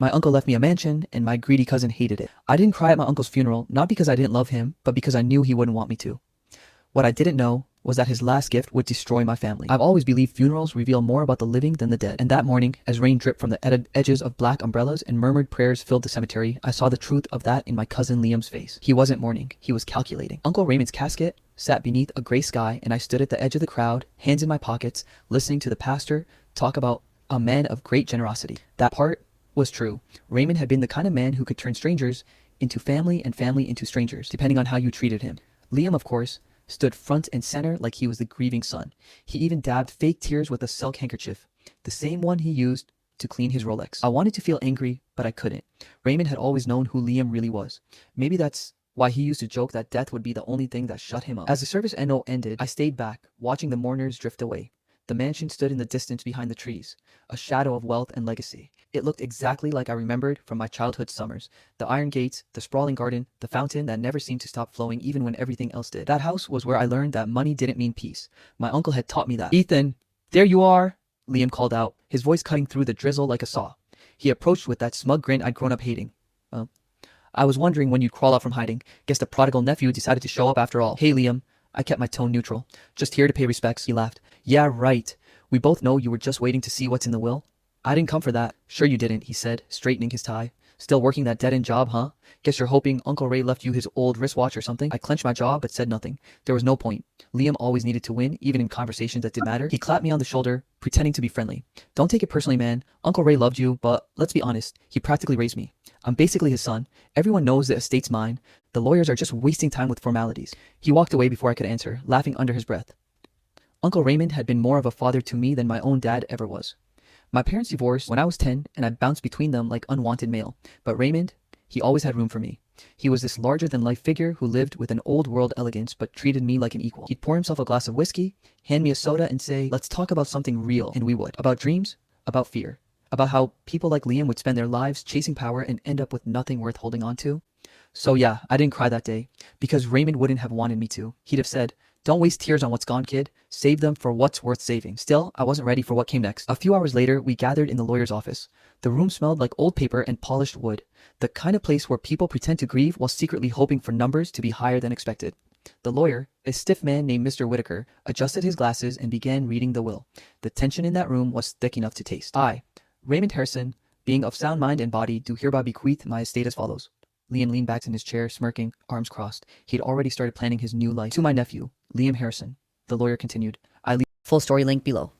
My uncle left me a mansion, and my greedy cousin hated it. I didn't cry at my uncle's funeral, not because I didn't love him, but because I knew he wouldn't want me to. What I didn't know was that his last gift would destroy my family. I've always believed funerals reveal more about the living than the dead. And that morning, as rain dripped from the edges of black umbrellas and murmured prayers filled the cemetery, I saw the truth of that in my cousin Liam's face. He wasn't mourning, he was calculating. Uncle Raymond's casket sat beneath a gray sky, and I stood at the edge of the crowd, hands in my pockets, listening to the pastor talk about a man of great generosity. That part was true. Raymond had been the kind of man who could turn strangers into family and family into strangers, depending on how you treated him. Liam, of course, stood front and center like he was the grieving son. He even dabbed fake tears with a silk handkerchief, the same one he used to clean his Rolex. I wanted to feel angry, but I couldn't. Raymond had always known who Liam really was. Maybe that's why he used to joke that death would be the only thing that shut him up. As the service ended, I stayed back, watching the mourners drift away. The mansion stood in the distance behind the trees, a shadow of wealth and legacy. It looked exactly like I remembered from my childhood summers. The iron gates, the sprawling garden, the fountain that never seemed to stop flowing even when everything else did. That house was where I learned that money didn't mean peace. My uncle had taught me that. "Ethan, there you are," Liam called out, his voice cutting through the drizzle like a saw. He approached with that smug grin I'd grown up hating. "I was wondering when you'd crawl out from hiding. Guess the prodigal nephew decided to show up after all." "Hey, Liam." I kept my tone neutral. "Just here to pay respects," he laughed. "Yeah, right. We both know you were just waiting to see what's in the will." "I didn't come for that." "Sure you didn't," he said, straightening his tie. "Still working that dead-end job, huh? Guess you're hoping Uncle Ray left you his old wristwatch or something." I clenched my jaw but said nothing. There was no point. Liam always needed to win, even in conversations that didn't matter. He clapped me on the shoulder, pretending to be friendly. "Don't take it personally, man. Uncle Ray loved you, but let's be honest, he practically raised me. I'm basically his son. Everyone knows the estate's mine. The lawyers are just wasting time with formalities." He walked away before I could answer, laughing under his breath. Uncle Raymond had been more of a father to me than my own dad ever was. My parents divorced when I was 10, and I bounced between them like unwanted mail. But Raymond, he always had room for me. He was this larger-than-life figure who lived with an old-world elegance but treated me like an equal. He'd pour himself a glass of whiskey, hand me a soda, and say, "Let's talk about something real," and we would. About dreams, about fear, about how people like Liam would spend their lives chasing power and end up with nothing worth holding on to. So yeah, I didn't cry that day, because Raymond wouldn't have wanted me to. He'd have said, "Don't waste tears on what's gone, kid. Save them for what's worth saving." Still, I wasn't ready for what came next. A few hours later, we gathered in the lawyer's office. The room smelled like old paper and polished wood, the kind of place where people pretend to grieve while secretly hoping for numbers to be higher than expected. The lawyer, a stiff man named Mr. Whitaker, adjusted his glasses and began reading the will. The tension in that room was thick enough to taste. "I, Raymond Harrison, being of sound mind and body, do hereby bequeath my estate as follows." Liam leaned back in his chair, smirking, arms crossed. He'd already started planning his new life. "To my nephew, Liam Harrison," the lawyer continued, "I leave." Full story link below.